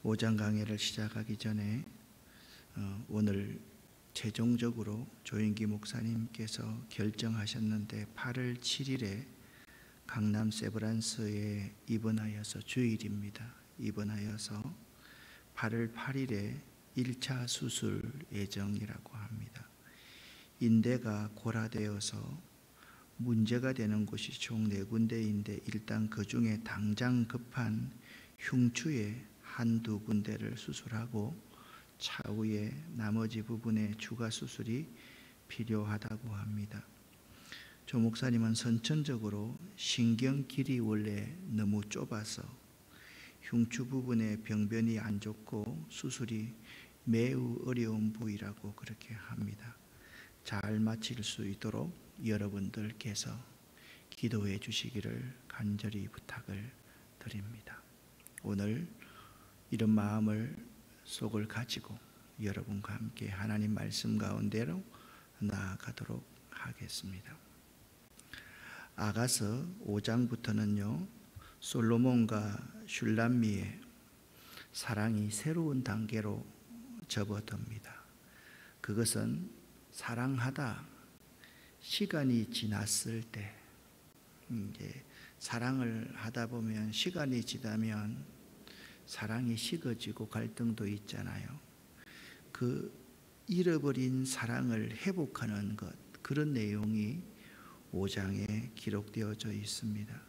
5장 강해를 시작하기 전에 오늘 최종적으로 조인기 목사님께서 결정하셨는데 8월 7일에 강남 세브란스에 입원하여서 주일입니다. 입원하여서 8월 8일에 1차 수술 예정이라고 합니다. 인대가 골화되어서 문제가 되는 곳이 총 4군데인데 일단 그 중에 당장 급한 흉추에 한두 군데를 수술하고 차후에 나머지 부분에 추가 수술이 필요하다고 합니다. 조 목사님은 선천적으로 신경길이 원래 너무 좁아서 흉추 부분에 병변이 안 좋고 수술이 매우 어려운 부위라고 그렇게 합니다. 잘 마칠 수 있도록 여러분들께서 기도해 주시기를 간절히 부탁을 드립니다. 오늘 이런 마음을 속을 가지고 여러분과 함께 하나님 말씀 가운데로 나아가도록 하겠습니다. 아가서 5장부터는요, 솔로몬과 슐람미의 사랑이 새로운 단계로 접어듭니다. 그것은 사랑하다 시간이 지났을 때, 이제 사랑을 하다 보면 시간이 지나면 사랑이 식어지고 갈등도 있잖아요. 그 잃어버린 사랑을 회복하는 것, 그런 내용이 5장에 기록되어져 있습니다.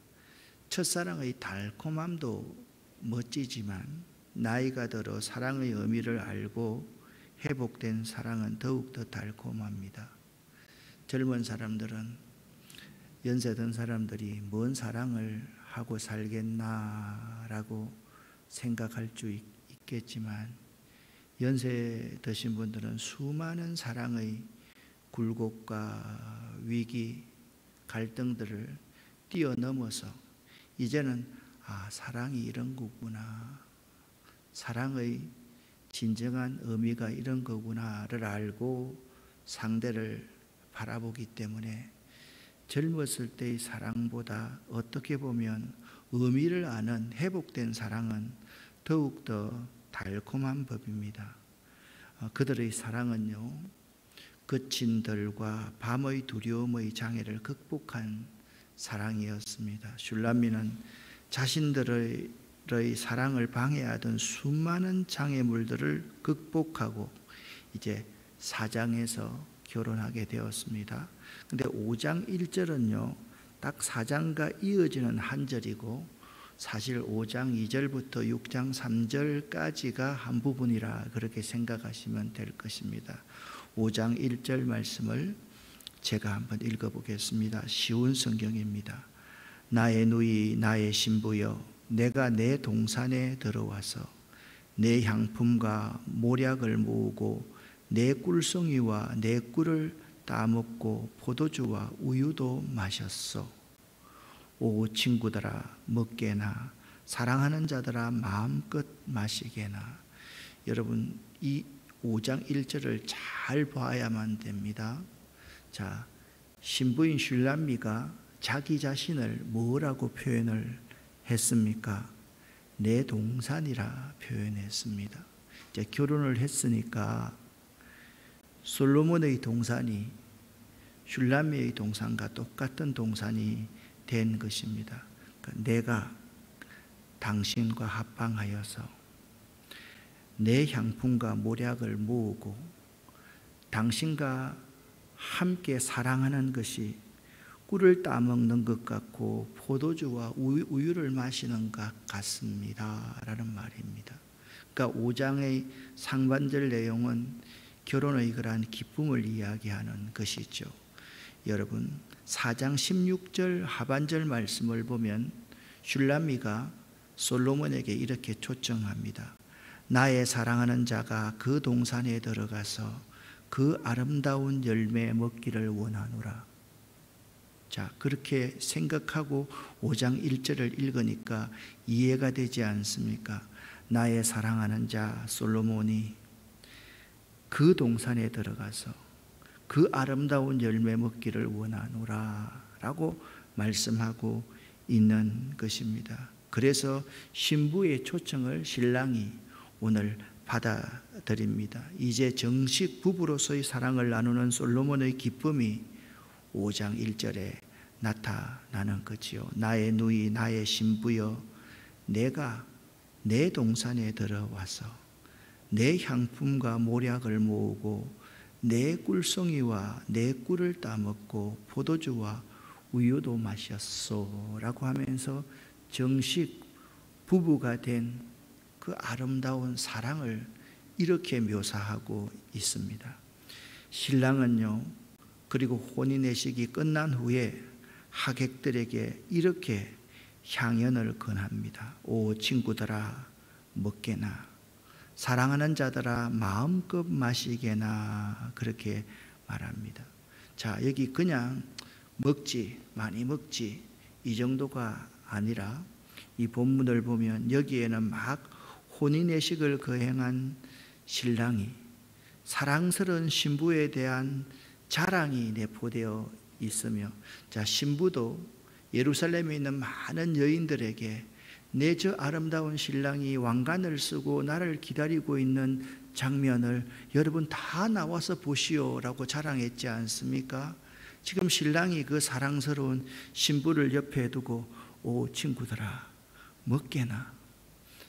첫사랑의 달콤함도 멋지지만 나이가 들어 사랑의 의미를 알고 회복된 사랑은 더욱더 달콤합니다. 젊은 사람들은 연세 든 사람들이 뭔 사랑을 하고 살겠나라고 생각할 수 있겠지만 연세 드신 분들은 수많은 사랑의 굴곡과 위기, 갈등들을 뛰어넘어서 이제는 사랑이 이런 거구나, 사랑의 진정한 의미가 이런 거구나를 알고 상대를 바라보기 때문에 젊었을 때의 사랑보다 어떻게 보면 의미를 아는 회복된 사랑은 더욱더 달콤한 법입니다. 그들의 사랑은요, 거친 들과 밤의 두려움의 장애를 극복한 사랑이었습니다. 슐람미는 자신들의 사랑을 방해하던 수많은 장애물들을 극복하고 이제 4장에서 결혼하게 되었습니다. 근데 5장 1절은요, 딱 4장과 이어지는 한 절이고 사실 5장 2절부터 6장 3절까지가 한 부분이라 그렇게 생각하시면 될 것입니다. 5장 1절 말씀을 제가 한번 읽어보겠습니다. 쉬운 성경입니다. 나의 누이 나의 신부여, 내가 내 동산에 들어와서 내 향품과 모략을 모으고 내 꿀송이와 내 꿀을 따먹고 포도주와 우유도 마셨소. 오 친구들아, 먹게나 사랑하는 자들아, 마음껏 마시게나. 여러분, 이 5장 1절을 잘 봐야만 됩니다. 자, 신부인 슐람미가 자기 자신을 뭐라고 표현을 했습니까? 내 동산이라 표현했습니다. 이제 결혼을 했으니까 솔로몬의 동산이 슐람미의 동산과 똑같은 동산이 된 것입니다. 그러니까 내가 당신과 합방하여서 내 향품과 모략을 모으고 당신과 함께 사랑하는 것이 꿀을 따먹는 것 같고 포도주와 우유를 마시는 것 같습니다 라는 말입니다. 그러니까 5장의 상반절 내용은 결혼의 그러한 기쁨을 이야기하는 것이죠. 여러분, 4장 16절 하반절 말씀을 보면 슐람미가 솔로몬에게 이렇게 초청합니다. 나의 사랑하는 자가 그 동산에 들어가서 그 아름다운 열매 먹기를 원하노라. 자, 그렇게 생각하고 5장 1절을 읽으니까 이해가 되지 않습니까? 나의 사랑하는 자 솔로몬이 그 동산에 들어가서 그 아름다운 열매 먹기를 원하노라 라고 말씀하고 있는 것입니다. 그래서 신부의 초청을 신랑이 오늘 받아들입니다. 이제 정식 부부로서의 사랑을 나누는 솔로몬의 기쁨이 5장 1절에 나타나는 거지요. 나의 누이 나의 신부여, 내가 내 동산에 들어와서 내 향품과 모략을 모으고 내 꿀송이와 내 꿀을 따먹고 포도주와 우유도 마셨소 라고 하면서 정식 부부가 된 그 아름다운 사랑을 이렇게 묘사하고 있습니다. 신랑은요, 그리고 혼인의식이 끝난 후에 하객들에게 이렇게 향연을 권합니다. 오 친구들아 먹게나, 사랑하는 자들아 마음껏 마시게나, 그렇게 말합니다. 자, 여기 그냥 먹지, 많이 먹지 이 정도가 아니라 이 본문을 보면 여기에는 막 혼인의식을 거행한 신랑이 사랑스러운 신부에 대한 자랑이 내포되어 있으며, 자, 신부도 예루살렘에 있는 많은 여인들에게 내 저 아름다운 신랑이 왕관을 쓰고 나를 기다리고 있는 장면을 여러분 다 나와서 보시오라고 자랑했지 않습니까? 지금 신랑이 그 사랑스러운 신부를 옆에 두고 오 친구들아 먹게나,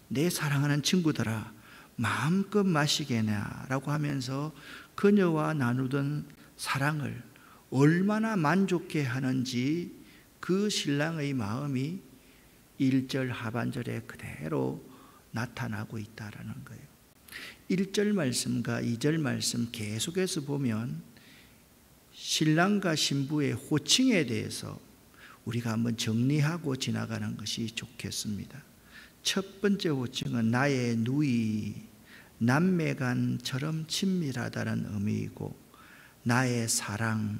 내 사랑하는 친구들아 마음껏 마시게나 라고 하면서 그녀와 나누던 사랑을 얼마나 만족해 하는지 그 신랑의 마음이 1절 하반절에 그대로 나타나고 있다라는 거예요. 1절 말씀과 2절 말씀 계속해서 보면 신랑과 신부의 호칭에 대해서 우리가 한번 정리하고 지나가는 것이 좋겠습니다. 첫 번째 호칭은 나의 누이, 남매간처럼 친밀하다는 의미이고, 나의 사랑,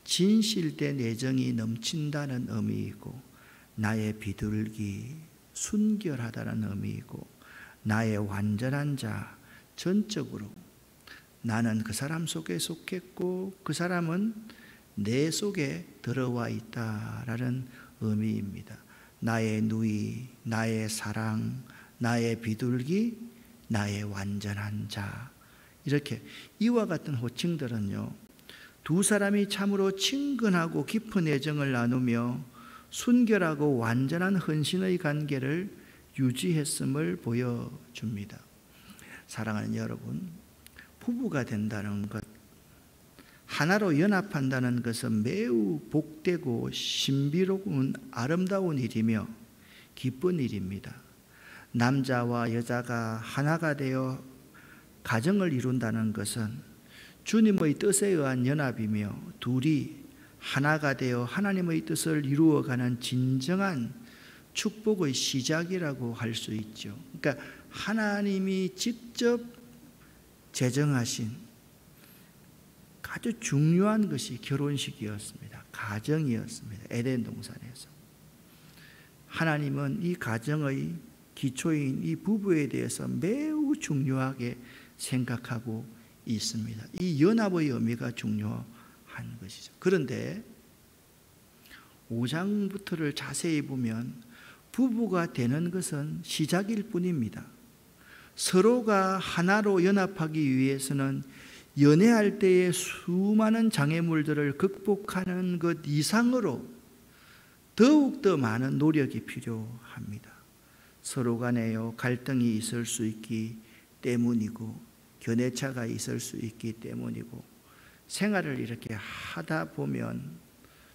진실된 애정이 넘친다는 의미이고, 나의 비둘기, 순결하다는 의미이고, 나의 완전한 자, 전적으로 나는 그 사람 속에 속했고 그 사람은 내 속에 들어와 있다라는 의미입니다. 나의 누이, 나의 사랑, 나의 비둘기, 나의 완전한 자, 이렇게 이와 같은 호칭들은요, 두 사람이 참으로 친근하고 깊은 애정을 나누며 순결하고 완전한 헌신의 관계를 유지했음을 보여줍니다. 사랑하는 여러분, 부부가 된다는 것, 하나로 연합한다는 것은 매우 복되고 신비로운 아름다운 일이며 기쁜 일입니다. 남자와 여자가 하나가 되어 가정을 이룬다는 것은 주님의 뜻에 의한 연합이며 둘이 하나가 되어 하나님의 뜻을 이루어가는 진정한 축복의 시작이라고 할 수 있죠. 그러니까 하나님이 직접 제정하신 아주 중요한 것이 결혼식이었습니다. 가정이었습니다. 에덴 동산에서 하나님은 이 가정의 기초인 이 부부에 대해서 매우 중요하게 생각하고 있습니다. 이 연합의 의미가 중요한 것이죠. 그런데 5장부터를 자세히 보면 부부가 되는 것은 시작일 뿐입니다. 서로가 하나로 연합하기 위해서는 연애할 때의 수많은 장애물들을 극복하는 것 이상으로 더욱더 많은 노력이 필요합니다. 서로 간에요 갈등이 있을 수 있기 때문이고 견해차가 있을 수 있기 때문이고 생활을 이렇게 하다 보면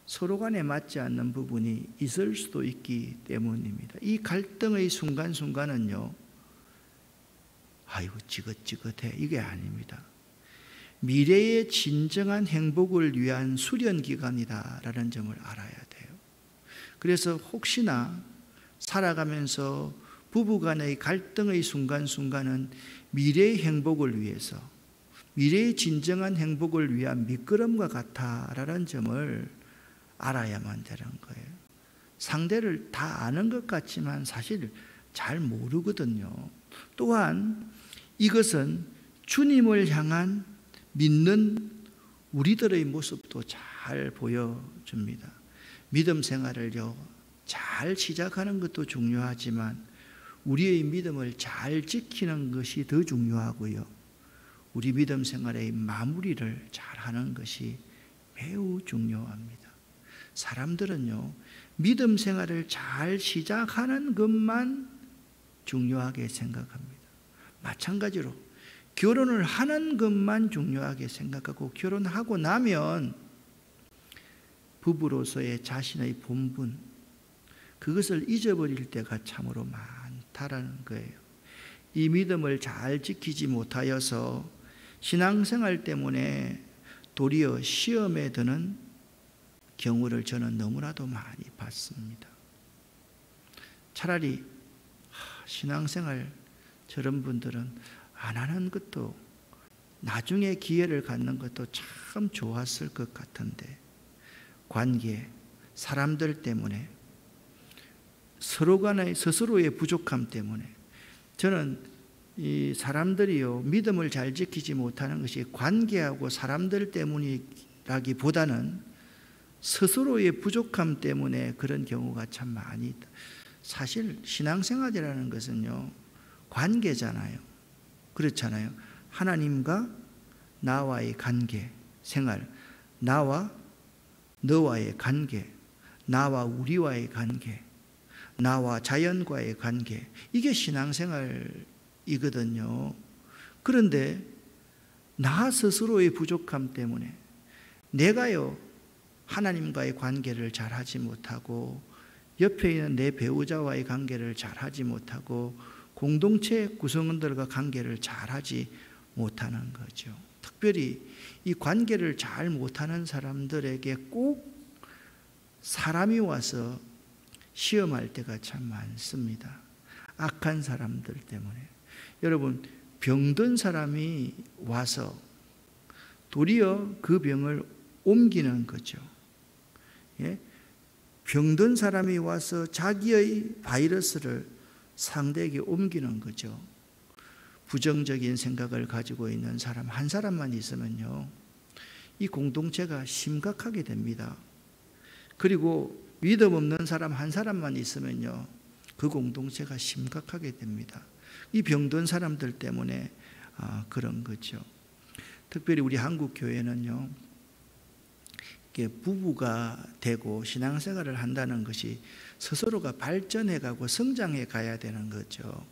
서로 간에 맞지 않는 부분이 있을 수도 있기 때문입니다. 이 갈등의 순간순간은요, 아이고 지긋지긋해, 이게 아닙니다. 미래의 진정한 행복을 위한 수련기간이다라는 점을 알아야 돼요. 그래서 혹시나 살아가면서 부부간의 갈등의 순간순간은 미래의 행복을 위해서, 미래의 진정한 행복을 위한 미끄럼과 같다라는 점을 알아야만 되는 거예요. 상대를 다 아는 것 같지만 사실 잘 모르거든요. 또한 이것은 주님을 향한 믿는 우리들의 모습도 잘 보여줍니다. 믿음 생활을요, 잘 시작하는 것도 중요하지만 우리의 믿음을 잘 지키는 것이 더 중요하고요. 우리 믿음 생활의 마무리를 잘하는 것이 매우 중요합니다. 사람들은요, 믿음 생활을 잘 시작하는 것만 중요하게 생각합니다. 마찬가지로 결혼을 하는 것만 중요하게 생각하고 결혼하고 나면 부부로서의 자신의 본분, 그것을 잊어버릴 때가 참으로 많다라는 거예요. 이 믿음을 잘 지키지 못하여서 신앙생활 때문에 도리어 시험에 드는 경우를 저는 너무나도 많이 봤습니다. 차라리 신앙생활 저런 분들은 안 하는 것도 나중에 기회를 갖는 것도 참 좋았을 것 같은데 관계, 사람들 때문에 서로 간의 스스로의 부족함 때문에 저는 이 사람들이요 믿음을 잘 지키지 못하는 것이 관계하고 사람들 때문이라기보다는 스스로의 부족함 때문에 그런 경우가 참 많이 있다. 사실 신앙생활이라는 것은요 관계잖아요. 그렇잖아요. 하나님과 나와의 관계, 생활, 나와 너와의 관계, 나와 우리와의 관계, 나와 자연과의 관계, 이게 신앙생활이거든요. 그런데 나 스스로의 부족함 때문에 내가요 하나님과의 관계를 잘하지 못하고 옆에 있는 내 배우자와의 관계를 잘하지 못하고 공동체 구성원들과 관계를 잘하지 못하는 거죠. 특별히 이 관계를 잘 못하는 사람들에게 꼭 사람이 와서 시험할 때가 참 많습니다. 악한 사람들 때문에. 여러분, 병든 사람이 와서 도리어 그 병을 옮기는 거죠. 예? 병든 사람이 와서 자기의 바이러스를 상대에게 옮기는 거죠. 부정적인 생각을 가지고 있는 사람 한 사람만 있으면요, 이 공동체가 심각하게 됩니다. 그리고 믿음 없는 사람 한 사람만 있으면요, 그 공동체가 심각하게 됩니다. 이 병든 사람들 때문에 그런 거죠. 특별히 우리 한국 교회는요, 부부가 되고 신앙생활을 한다는 것이 스스로가 발전해가고 성장해 가야 되는 거죠.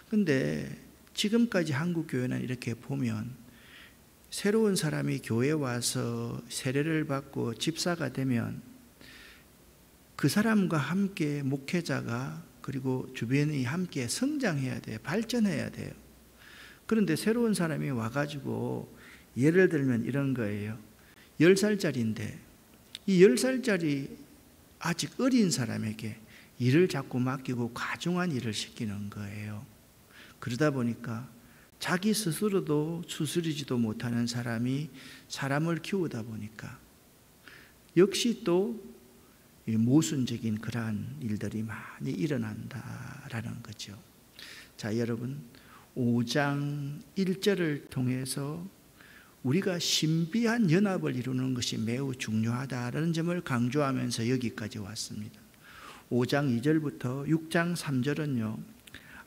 그런데 지금까지 한국 교회는 이렇게 보면 새로운 사람이 교회에 와서 세례를 받고 집사가 되면 그 사람과 함께 목회자가 그리고 주변이 함께 성장해야 돼요. 발전해야 돼요. 그런데 새로운 사람이 와가지고 예를 들면 이런 거예요. 10살짜리인데 이 10살짜리 아직 어린 사람에게 일을 자꾸 맡기고 과중한 일을 시키는 거예요. 그러다 보니까 자기 스스로도 추스리지도 못하는 사람이 사람을 키우다 보니까 역시 또 모순적인 그러한 일들이 많이 일어난다라는 거죠. 자, 여러분, 5장 1절을 통해서 우리가 신비한 연합을 이루는 것이 매우 중요하다라는 점을 강조하면서 여기까지 왔습니다. 5장 2절부터 6장 3절은요,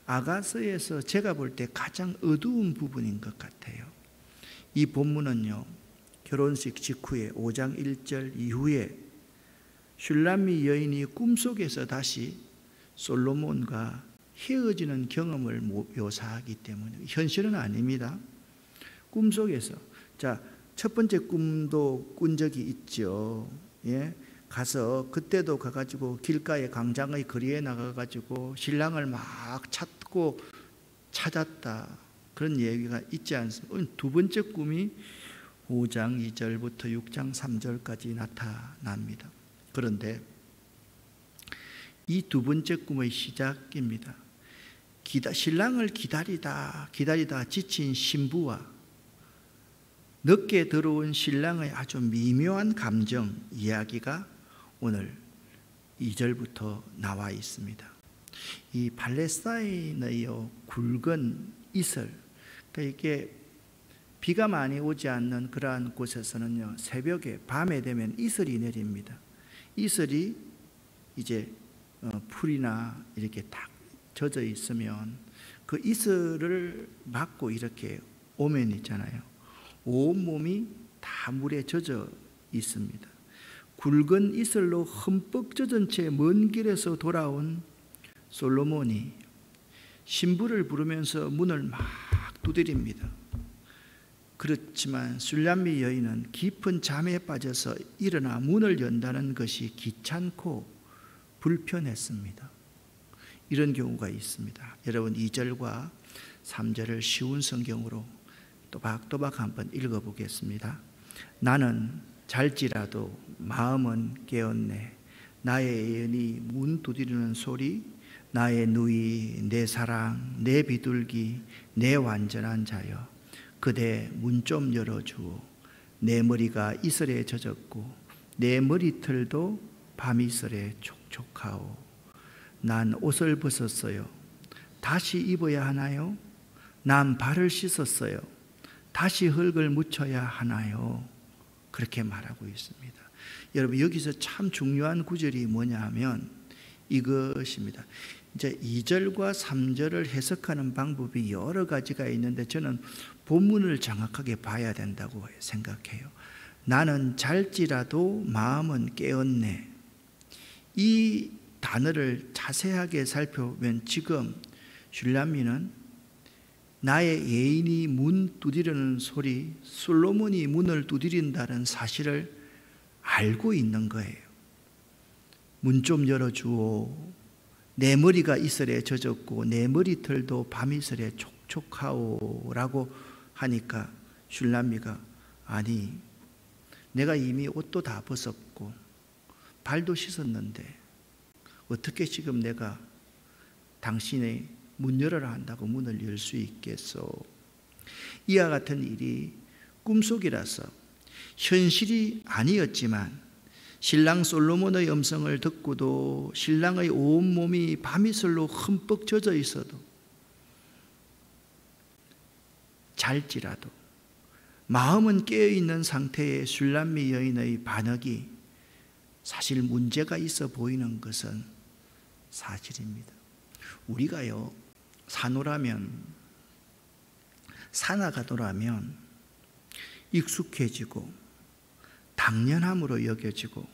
아가서에서 제가 볼 때 가장 어두운 부분인 것 같아요. 이 본문은요, 결혼식 직후에 5장 1절 이후에 슐람미 여인이 꿈속에서 다시 솔로몬과 헤어지는 경험을 묘사하기 때문에, 현실은 아닙니다. 꿈속에서. 자, 첫 번째 꿈도 꾼 적이 있죠. 예? 가서 그때도 가가지고 길가에 광장의 거리에 나가가지고 신랑을 막 찾고 찾았다, 그런 얘기가 있지 않습니까? 두 번째 꿈이 5장 2절부터 6장 3절까지 나타납니다. 그런데 이 두 번째 꿈의 시작입니다. 신랑을 기다리다 지친 신부와 늦게 들어온 신랑의 아주 미묘한 감정 이야기가 오늘 2절부터 나와 있습니다. 이 팔레스타인의 굵은 이슬, 그러니까 이게 비가 많이 오지 않는 그러한 곳에서는요, 새벽에 밤에 되면 이슬이 내립니다. 이슬이 이제 풀이나 이렇게 딱 젖어 있으면 그 이슬을 맞고 이렇게 오면 있잖아요. 온몸이 다 물에 젖어 있습니다. 굵은 이슬로 흠뻑 젖은 채 먼 길에서 돌아온 솔로몬이 신부를 부르면서 문을 막 두드립니다. 그렇지만 술람미 여인은 깊은 잠에 빠져서 일어나 문을 연다는 것이 귀찮고 불편했습니다. 이런 경우가 있습니다. 여러분 2절과 3절을 쉬운 성경으로 또박또박 한번 읽어보겠습니다. 나는 잘지라도 마음은 깨었네. 나의 애연이 문 두드리는 소리, 나의 누이, 내 사랑, 내 비둘기, 내 완전한 자여, 그대 문 좀 열어주오. 내 머리가 이슬에 젖었고 내 머리털도 밤이슬에 촉촉하오. 난 옷을 벗었어요. 다시 입어야 하나요? 난 발을 씻었어요. 다시 흙을 묻혀야 하나요? 그렇게 말하고 있습니다. 여러분 여기서 참 중요한 구절이 뭐냐 하면 이것입니다. 이제 2절과 3절을 해석하는 방법이 여러 가지가 있는데 저는 본문을 정확하게 봐야 된다고 생각해요. 나는 잘지라도 마음은 깨었네. 이 단어를 자세하게 살펴보면 지금 슐람미는 나의 애인이 문 두드리는 소리, 솔로몬이 문을 두드린다는 사실을 알고 있는 거예요. 문 좀 열어주오. 내 머리가 이슬에 젖었고 내 머리털도 밤이슬에 촉촉하오 라고 하니까 슐람미가 아니 내가 이미 옷도 다 벗었고 발도 씻었는데 어떻게 지금 내가 당신의 문 열어라 한다고 문을 열 수 있겠소? 이와 같은 일이 꿈속이라서 현실이 아니었지만 신랑 솔로몬의 음성을 듣고도 신랑의 온몸이 밤이슬로 흠뻑 젖어 있어도 잘지라도 마음은 깨어있는 상태의 슐람미 여인의 반응이 사실 문제가 있어 보이는 것은 사실입니다. 우리가요 사노라면 사나가노라면 익숙해지고 당연함으로 여겨지고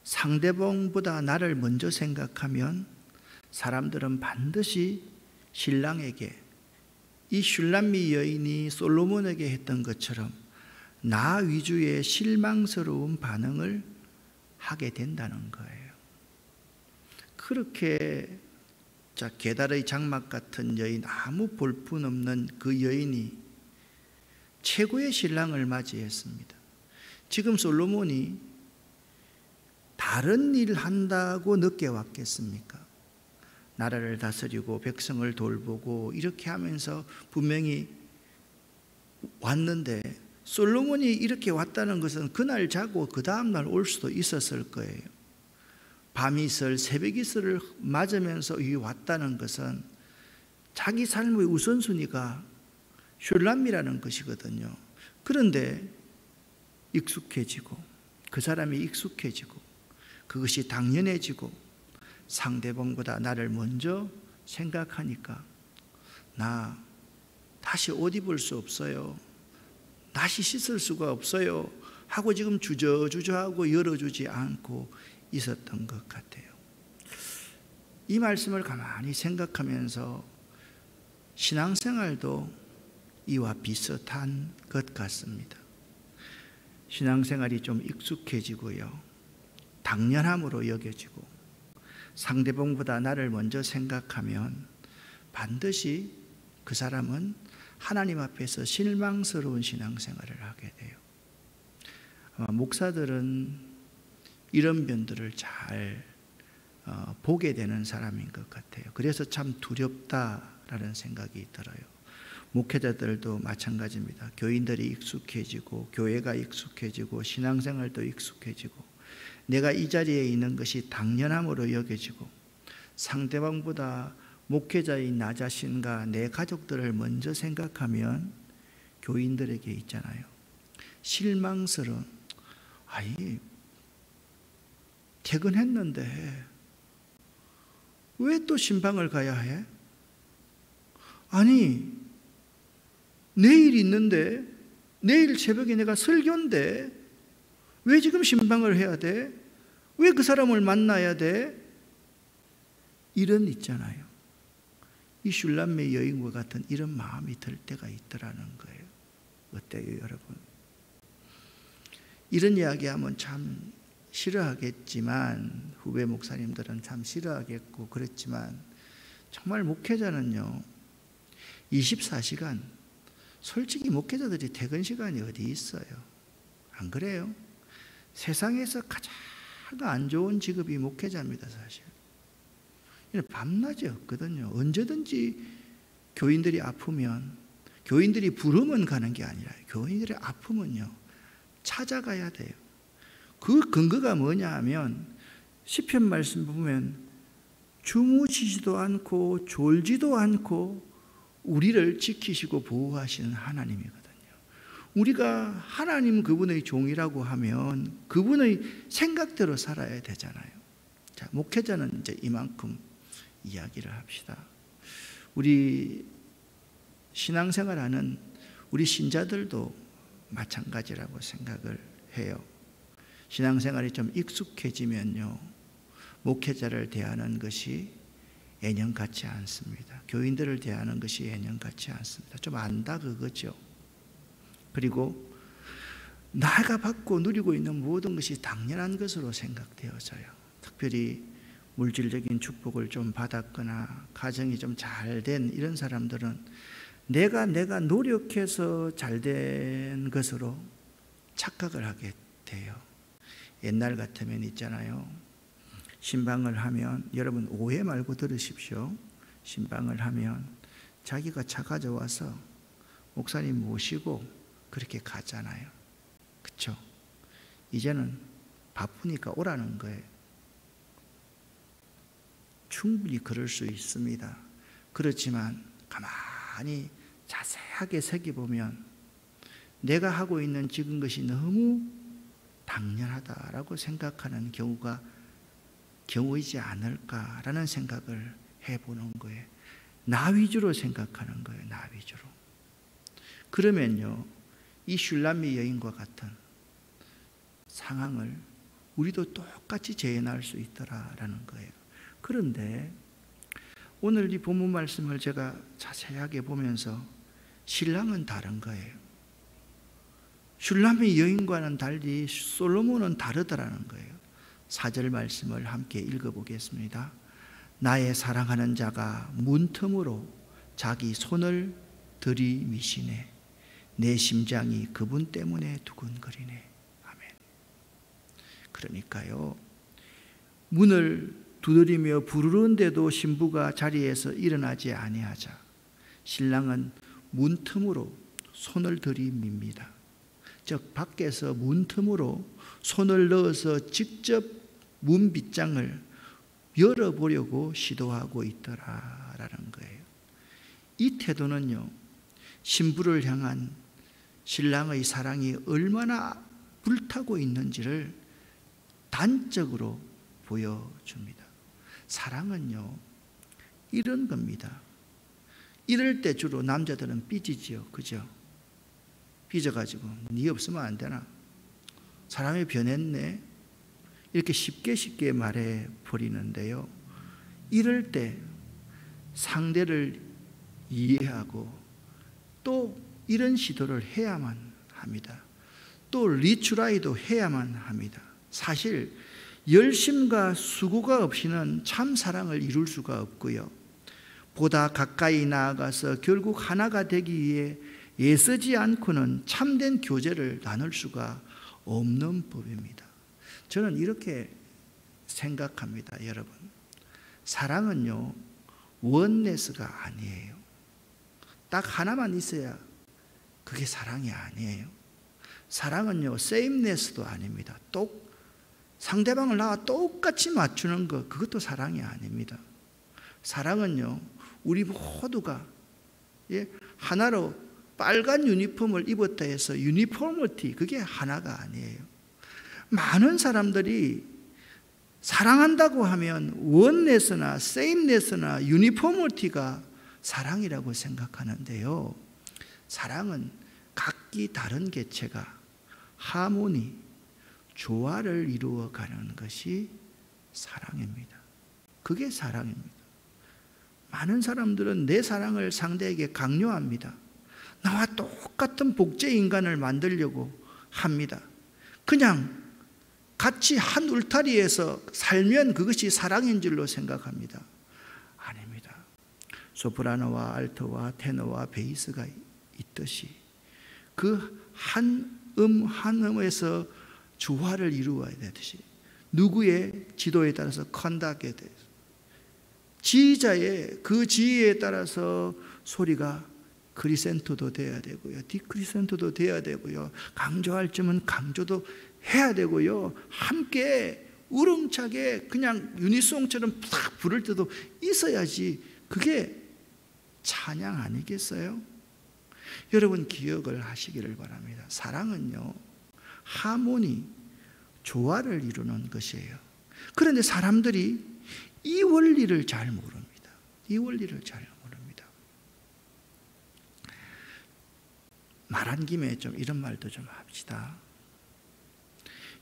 상대방보다 나를 먼저 생각하면 사람들은 반드시 신랑에게 이 슐람미 여인이 솔로몬에게 했던 것처럼 나 위주의 실망스러운 반응을 하게 된다는 거예요. 그렇게 게달의 장막 같은 여인, 아무 볼품없는 그 여인이 최고의 신랑을 맞이했습니다. 지금 솔로몬이 다른 일 한다고 늦게 왔겠습니까? 나라를 다스리고 백성을 돌보고 이렇게 하면서 분명히 왔는데 솔로몬이 이렇게 왔다는 것은 그날 자고 그 다음날 올 수도 있었을 거예요. 밤이슬, 새벽이슬을 맞으면서 왔다는 것은 자기 삶의 우선순위가 슐람미라는 것이거든요. 그런데 익숙해지고 그 사람이 익숙해지고 그것이 당연해지고 상대방보다 나를 먼저 생각하니까 나 다시 옷 입을 수 없어요. 다시 씻을 수가 없어요. 하고 지금 주저주저하고 열어주지 않고 있었던 것 같아요. 이 말씀을 가만히 생각하면서 신앙생활도 이와 비슷한 것 같습니다. 신앙생활이 좀 익숙해지고요. 당연함으로 여겨지고 상대방보다 나를 먼저 생각하면 반드시 그 사람은 하나님 앞에서 실망스러운 신앙생활을 하게 돼요. 목사들은 이런 면들을 잘 보게 되는 사람인 것 같아요. 그래서 참 두렵다라는 생각이 들어요. 목회자들도 마찬가지입니다. 교인들이 익숙해지고 교회가 익숙해지고 신앙생활도 익숙해지고 내가 이 자리에 있는 것이 당연함으로 여겨지고 상대방보다 목회자인 나 자신과 내 가족들을 먼저 생각하면 교인들에게 있잖아요. 실망스러운 퇴근했는데 왜 또 신방을 가야 해? 아니, 내일 있는데, 내일 새벽에 내가 설교인데 왜 지금 신방을 해야 돼? 왜 그 사람을 만나야 돼? 이런 있잖아요. 이 슐람의 여인과 같은 이런 마음이 들 때가 있더라는 거예요. 어때요, 여러분? 이런 이야기하면 참 싫어하겠지만, 후배 목사님들은 참 싫어하겠고 그렇지만, 정말 목회자는요 24시간, 솔직히 목회자들이 퇴근 시간이 어디 있어요? 안 그래요? 세상에서 가장 안 좋은 직업이 목회자입니다. 사실 밤낮이 없거든요. 언제든지 교인들이 아프면, 교인들이 부르면 가는 게 아니라 교인들이 아프면요 찾아가야 돼요. 그 근거가 뭐냐 하면 시편 말씀 보면 주무시지도 않고 졸지도 않고 우리를 지키시고 보호하시는 하나님이거든요. 우리가 하나님 그분의 종이라고 하면 그분의 생각대로 살아야 되잖아요. 자, 목회자는 이제 이만큼 이야기를 합시다. 우리 신앙생활하는 우리 신자들도 마찬가지라고 생각을 해요. 신앙생활이 좀 익숙해지면요 목회자를 대하는 것이 예년 같지 않습니다. 교인들을 대하는 것이 예년 같지 않습니다. 좀 안다 그거죠. 그리고 나가 받고 누리고 있는 모든 것이 당연한 것으로 생각되어져요. 특별히 물질적인 축복을 좀 받았거나 가정이 좀 잘 된 이런 사람들은 내가 노력해서 잘 된 것으로 착각을 하게 돼요. 옛날 같으면 있잖아요. 신방을 하면, 여러분 오해 말고 들으십시오. 신방을 하면 자기가 차 가져와서 목사님 모시고 그렇게 가잖아요. 그렇죠? 이제는 바쁘니까 오라는 거예요. 충분히 그럴 수 있습니다. 그렇지만 가만히 자세하게 새겨보면 내가 하고 있는 지금 것이 너무 당연하다라고 생각하는 경우이지 않을까라는 생각을 해보는 거예요. 나 위주로 생각하는 거예요. 나 위주로. 그러면요 이 슐람의 여인과 같은 상황을 우리도 똑같이 재현할 수 있더라라는 거예요. 그런데 오늘 이 본문 말씀을 제가 자세하게 보면서 신랑은 다른 거예요. 슐람의 여인과는 달리 솔로몬은 다르더라는 거예요. 4절 말씀을 함께 읽어보겠습니다. 나의 사랑하는 자가 문틈으로 자기 손을 들이미시네. 내 심장이 그분 때문에 두근거리네. 아멘. 그러니까요 문을 두드리며 부르는데도 신부가 자리에서 일어나지 아니하자 신랑은 문틈으로 손을 들이밉니다. 즉 밖에서 문틈으로 손을 넣어서 직접 문 빗장을 열어보려고 시도하고 있더라라는 거예요. 이 태도는요 신부를 향한 신랑의 사랑이 얼마나 불타고 있는지를 단적으로 보여줍니다. 사랑은요 이런 겁니다. 이럴 때 주로 남자들은 삐지지요. 그죠? 삐져가지고 네 없으면 안 되나? 사람이 변했네? 이렇게 쉽게 말해 버리는데요. 이럴 때 상대를 이해하고 또 이런 시도를 해야만 합니다. 또 리추라이도 해야만 합니다. 사실 열심과 수고가 없이는 참 사랑을 이룰 수가 없고요. 보다 가까이 나아가서 결국 하나가 되기 위해 애쓰지 않고는 참된 교제를 나눌 수가 없는 법입니다. 저는 이렇게 생각합니다. 여러분, 사랑은요 원네스가 아니에요. 딱 하나만 있어야 그게 사랑이 아니에요. 사랑은요 세임네스도 아닙니다. 상대방을 나와 똑같이 맞추는 것, 그것도 사랑이 아닙니다. 사랑은요 우리 모두가 하나로 빨간 유니폼을 입었다 해서 유니포머티, 그게 하나가 아니에요. 많은 사람들이 사랑한다고 하면 원네스나 세임네스나 유니포머티가 사랑이라고 생각하는데요. 사랑은 각기 다른 개체가 하모니, 조화를 이루어가는 것이 사랑입니다. 그게 사랑입니다. 많은 사람들은 내 사랑을 상대에게 강요합니다. 나와 똑같은 복제 인간을 만들려고 합니다. 그냥 같이 한 울타리에서 살면 그것이 사랑인 줄로 생각합니다. 아닙니다. 소프라노와 알토와 테너와 베이스가 있듯이 그 한 한 음에서 조화를 이루어야 되듯이 누구의 지도에 따라서 컨닥에 대해서 지휘자의 그 지휘에 따라서 소리가 크리센토도 돼야 되고요, 디크리센토도 돼야 되고요, 강조할 점은 강조도 해야 되고요, 함께 우렁차게 그냥 유니송처럼 팍 부를 때도 있어야지 그게 찬양 아니겠어요? 여러분 기억을 하시기를 바랍니다. 사랑은요, 하모니, 조화를 이루는 것이에요. 그런데 사람들이 이 원리를 잘 모릅니다. 이 원리를 잘 모릅니다. 말한 김에 좀 이런 말도 좀 합시다.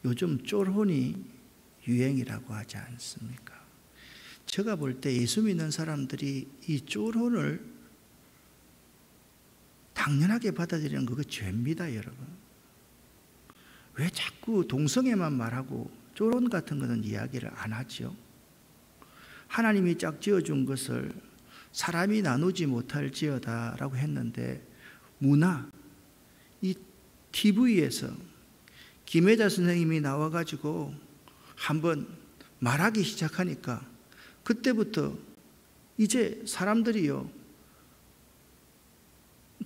요즘 쫄혼이 유행이라고 하지 않습니까? 제가 볼 때 예수 믿는 사람들이 이 쫄혼을 당연하게 받아들이는 그거 죄입니다, 여러분. 왜 자꾸 동성애만 말하고 쫄혼 같은 것은 이야기를 안 하죠? 하나님이 짝 지어준 것을 사람이 나누지 못할지어다라고 했는데 문화, 이 TV에서 김혜자 선생님이 나와가지고 한번 말하기 시작하니까 그때부터 이제 사람들이요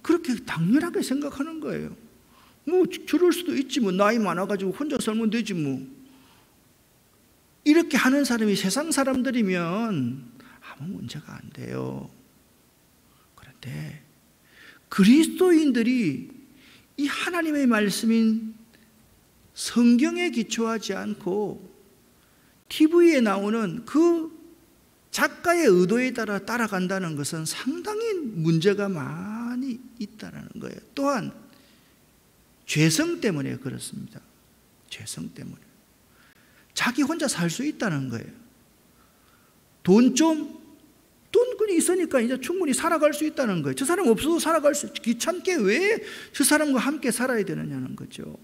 그렇게 당연하게 생각하는 거예요. 뭐 저럴 수도 있지, 뭐 나이 많아가지고 혼자 살면 되지 뭐. 이렇게 하는 사람이 세상 사람들이면 아무 문제가 안 돼요. 그런데 그리스도인들이 이 하나님의 말씀인 성경에 기초하지 않고 TV에 나오는 그 작가의 의도에 따라 따라간다는 것은 상당히 문제가 많이 있다는 거예요. 또한 죄성 때문에 그렇습니다. 죄성 때문에. 자기 혼자 살 수 있다는 거예요. 돈이 있으니까 이제 충분히 살아갈 수 있다는 거예요. 저 사람 없어도 살아갈 수, 귀찮게 왜 저 사람과 함께 살아야 되느냐는 거죠.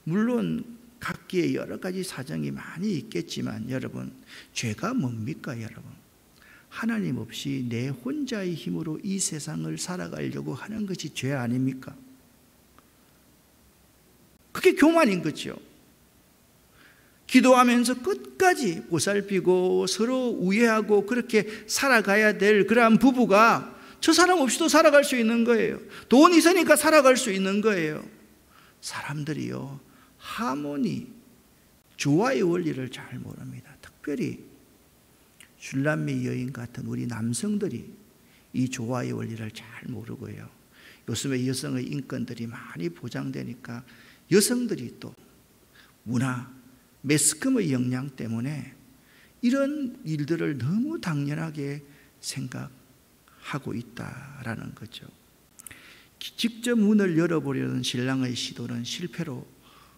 물론 각기의 여러 가지 사정이 많이 있겠지만 여러분, 죄가 뭡니까 여러분? 하나님 없이 내 혼자의 힘으로 이 세상을 살아가려고 하는 것이 죄 아닙니까? 그게 교만인 거죠. 기도하면서 끝까지 보살피고 서로 우애하고 그렇게 살아가야 될 그러한 부부가 저 사람 없이도 살아갈 수 있는 거예요. 돈 있으니까 살아갈 수 있는 거예요. 사람들이요, 하모니, 조화의 원리를 잘 모릅니다. 특별히 슐람미 여인 같은 우리 남성들이 이 조화의 원리를 잘 모르고요. 요즘에 여성의 인권들이 많이 보장되니까 여성들이 또 문화, 매스컴의 영향 때문에 이런 일들을 너무 당연하게 생각하고 있다라는 거죠. 직접 문을 열어보려는 신랑의 시도는 실패로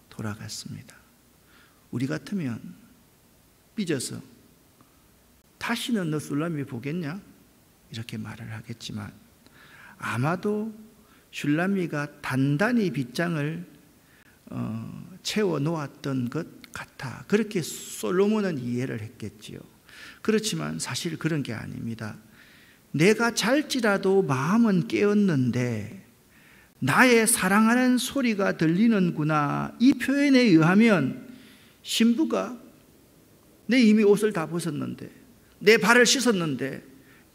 돌아갔습니다. 우리 같으면 삐져서 다시는 너 슐람미 보겠냐? 이렇게 말을 하겠지만 아마도 슐람미가 단단히 빗장을 채워 놓았던 것 같아. 그렇게 솔로몬은 이해를 했겠지요. 그렇지만 사실 그런 게 아닙니다. 내가 잘지라도 마음은 깨었는데 나의 사랑하는 소리가 들리는구나, 이 표현에 의하면 신부가 내 이미 옷을 다 벗었는데 내 발을 씻었는데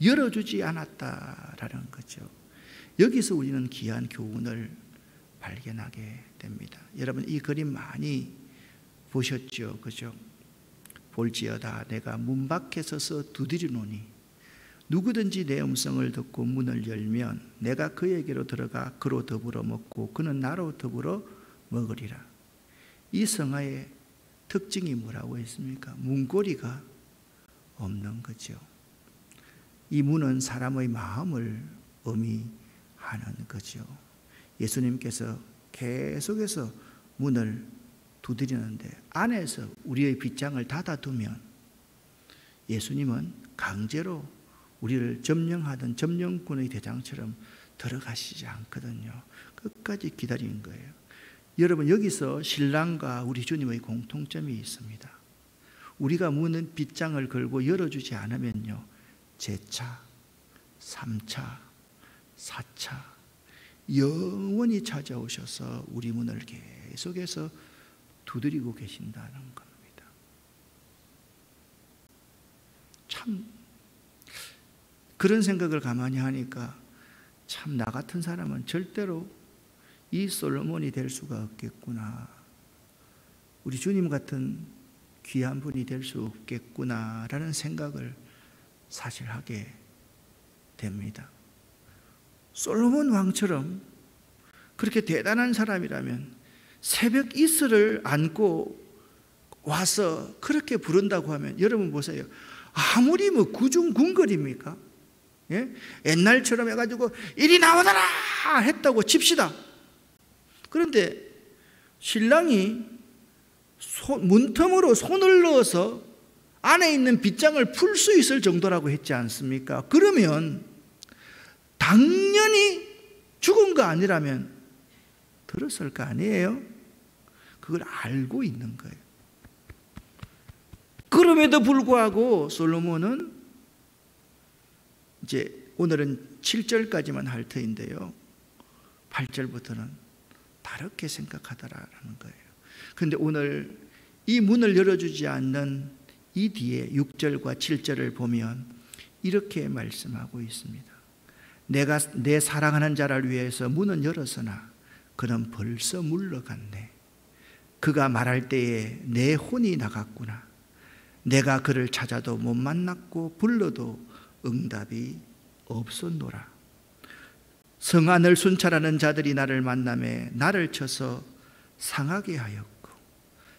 열어주지 않았다라는 거죠. 여기서 우리는 귀한 교훈을 발견하게 됩니다. 여러분 이 그림 많이 보셨죠? 그죠? 볼지어다 내가 문 밖에 서서 두드리노니 누구든지 내 음성을 듣고 문을 열면 내가 그에게로 들어가 그로 더불어 먹고 그는 나로 더불어 먹으리라. 이 성화의 특징이 뭐라고 했습니까? 문고리가 없는 거죠. 이 문은 사람의 마음을 의미하는 거죠. 예수님께서 계속해서 문을 두드리는데 안에서 우리의 빗장을 닫아두면 예수님은 강제로 우리를 점령하던 점령군의 대장처럼 들어가시지 않거든요. 끝까지 기다린 거예요. 여러분, 여기서 신랑과 우리 주님의 공통점이 있습니다. 우리가 문은 빗장을 걸고 열어주지 않으면요, 제차, 3차, 4차 영원히 찾아오셔서 우리 문을 계속해서 두드리고 계신다는 겁니다. 참 그런 생각을 가만히 하니까 참 나 같은 사람은 절대로 이 솔로몬이 될 수가 없겠구나. 우리 주님 같은 귀한 분이 될 수 없겠구나라는 생각을 사실 하게 됩니다. 솔로몬 왕처럼 그렇게 대단한 사람이라면 새벽 이슬을 안고 와서 그렇게 부른다고 하면 여러분 보세요. 아무리 뭐 구중궁궐입니까? 예? 옛날처럼 해가지고 이리 나오더라 했다고 칩시다. 그런데 신랑이 문틈으로 손을 넣어서 안에 있는 빗장을 풀 수 있을 정도라고 했지 않습니까? 그러면 당연히 죽은 거 아니라면 들었을 거 아니에요? 그걸 알고 있는 거예요. 그럼에도 불구하고 솔로몬은 이제 오늘은 7절까지만 할 터인데요, 8절부터는 다르게 생각하더라라는 거예요. 그런데 오늘 이 문을 열어주지 않는 이 뒤에 6절과 7절을 보면 이렇게 말씀하고 있습니다. 내가 내 사랑하는 자를 위해서 문은 열었으나 그는 벌써 물러갔네. 그가 말할 때에 내 혼이 나갔구나. 내가 그를 찾아도 못 만났고 불러도 응답이 없었노라. 성안을 순찰하는 자들이 나를 만나매 나를 쳐서 상하게 하였고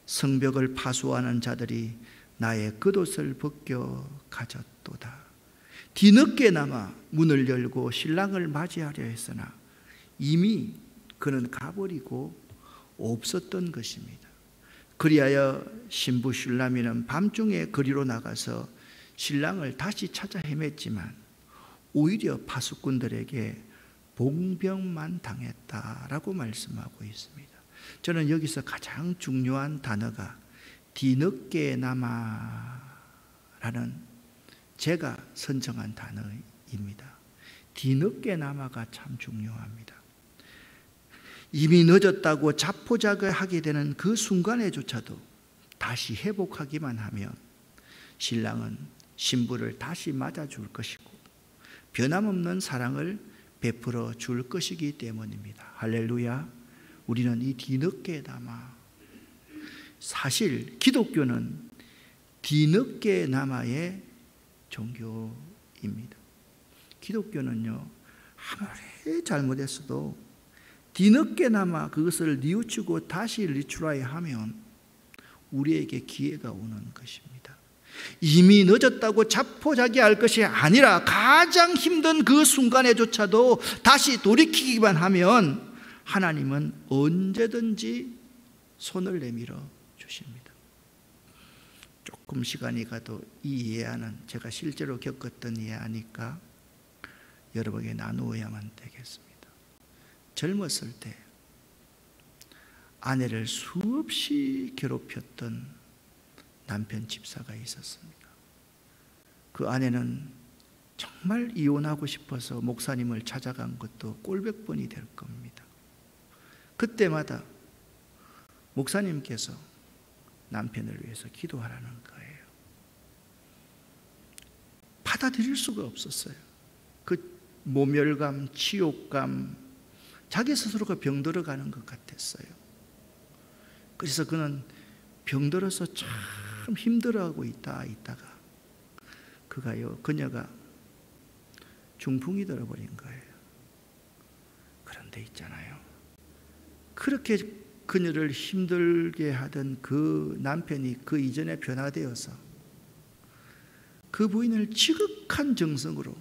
성벽을 파수하는 자들이 나의 겉옷을 벗겨 가졌도다. 뒤늦게나마 문을 열고 신랑을 맞이하려 했으나 이미 그는 가버리고 없었던 것입니다. 그리하여 신부 슐라미는 밤중에 거리로 나가서 신랑을 다시 찾아 헤맸지만 오히려 파수꾼들에게 봉병만 당했다라고 말씀하고 있습니다. 저는 여기서 가장 중요한 단어가 뒤늦게나마라는 제가 선정한 단어입니다. 뒤늦게나마가 참 중요합니다. 이미 늦었다고 자포자기하게 되는 그 순간에조차도 다시 회복하기만 하면 신랑은 신부를 다시 맞아줄 것이고 변함없는 사랑을 베풀어 줄 것이기 때문입니다. 할렐루야. 우리는 이 뒤늦게나마, 사실 기독교는 뒤늦게나마의 종교입니다. 기독교는요, 아무리 잘못했어도 뒤늦게나마 그것을 뉘우치고 다시 리트라이 하면 우리에게 기회가 오는 것입니다. 이미 늦었다고 자포자기할 것이 아니라 가장 힘든 그 순간에조차도 다시 돌이키기만 하면 하나님은 언제든지 손을 내밀어 주십니다. 조금 시간이 가도 이 예화는 제가 실제로 겪었던 예화니까 여러분에게 나누어야만 되겠습니다. 젊었을 때 아내를 수없이 괴롭혔던 남편 집사가 있었습니다. 그 아내는 정말 이혼하고 싶어서 목사님을 찾아간 것도 꼴백 번이 될 겁니다. 그때마다 목사님께서 남편을 위해서 기도하라는 거예요. 받아들일 수가 없었어요. 그 모멸감, 치욕감, 자기 스스로가 병들어가는 것 같았어요. 그래서 그는 병들어서 참 힘들어하고 있다가 그녀가 중풍이 들어버린 거예요. 그런데 있잖아요, 그렇게 그녀를 힘들게 하던 그 남편이 그 이전에 변화되어서 그 부인을 지극한 정성으로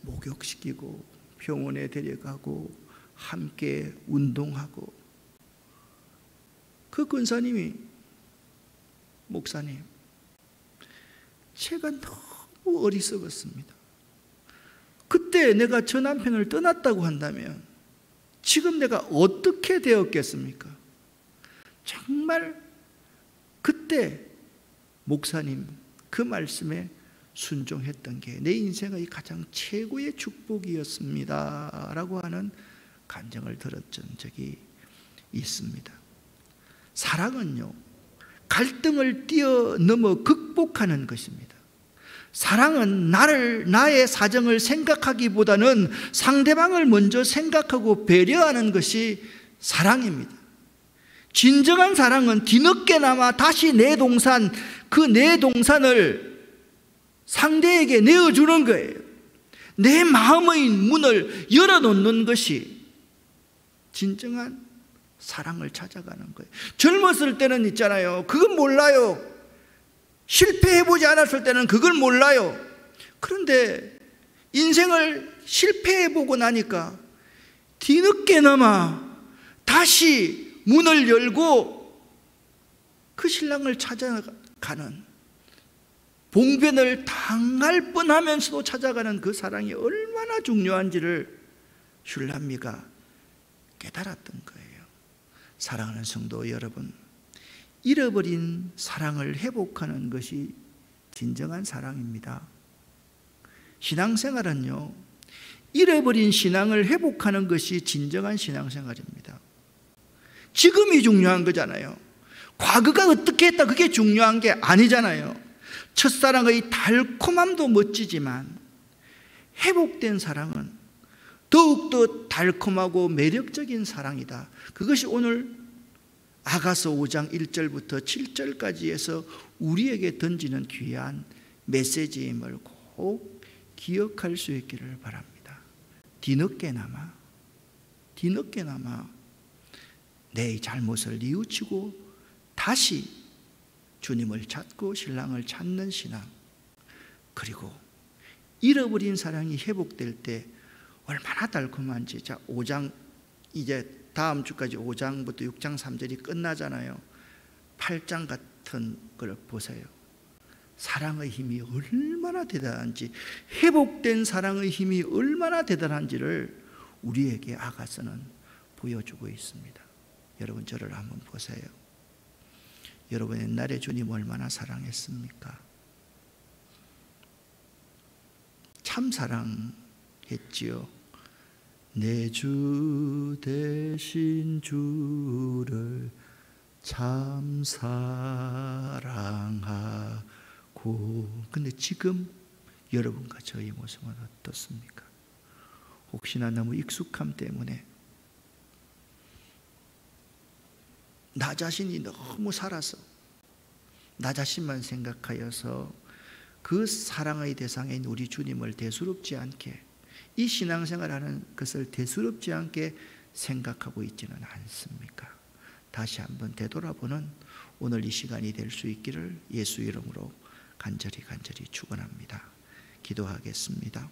목욕시키고 병원에 데려가고 함께 운동하고, 그 권사님이 목사님, 제가 너무 어리석었습니다. 그때 내가 저 남편을 떠났다고 한다면 지금 내가 어떻게 되었겠습니까? 정말 그때 목사님 그 말씀에 순종했던 게 내 인생의 가장 최고의 축복이었습니다 라고 하는 간증을 들었던 적이 있습니다. 사랑은요, 갈등을 뛰어넘어 극복하는 것입니다. 사랑은 나의 사정을 생각하기보다는 상대방을 먼저 생각하고 배려하는 것이 사랑입니다. 진정한 사랑은 뒤늦게나마 다시 내 동산을 상대에게 내어주는 거예요. 내 마음의 문을 열어놓는 것이 진정한 사랑을 찾아가는 거예요. 젊었을 때는 있잖아요, 그건 몰라요. 실패해보지 않았을 때는 그걸 몰라요. 그런데 인생을 실패해보고 나니까 뒤늦게나마 다시 문을 열고 그 신랑을 찾아가는, 봉변을 당할 뻔하면서도 찾아가는 그 사랑이 얼마나 중요한지를 슐람미가 깨달았던 거예요. 사랑하는 성도 여러분, 잃어버린 사랑을 회복하는 것이 진정한 사랑입니다. 신앙생활은요, 잃어버린 신앙을 회복하는 것이 진정한 신앙생활입니다. 지금이 중요한 거잖아요. 과거가 어떻게 했다 그게 중요한 게 아니잖아요. 첫사랑의 달콤함도 멋지지만 회복된 사랑은 더욱더 달콤하고 매력적인 사랑이다. 그것이 오늘 아가서 5장 1절부터 7절까지에서 우리에게 던지는 귀한 메시지임을 꼭 기억할 수 있기를 바랍니다. 뒤늦게나마 내 잘못을 뉘우치고 다시 주님을 찾고 신랑을 찾는 신앙, 그리고 잃어버린 사랑이 회복될 때 얼마나 달콤한지. 자, 5장 이제 다음 주까지 5장부터 6장 3절이 끝나잖아요. 8장 같은 걸 보세요. 사랑의 힘이 얼마나 대단한지, 회복된 사랑의 힘이 얼마나 대단한지를 우리에게 아가서는 보여주고 있습니다. 여러분, 저를 한번 보세요. 여러분, 옛날에 주님 얼마나 사랑했습니까? 참 사랑했지요. 내 주 대신 주를 참 사랑하고. 근데 지금 여러분과 저의 모습은 어떻습니까? 혹시나 너무 익숙함 때문에 나 자신이 너무 살아서 나 자신만 생각하여서 그 사랑의 대상인 우리 주님을 대수롭지 않게, 이 신앙생활하는 것을 대수롭지 않게 생각하고 있지는 않습니까? 다시 한번 되돌아보는 오늘 이 시간이 될 수 있기를 예수 이름으로 간절히 축원합니다. 기도하겠습니다.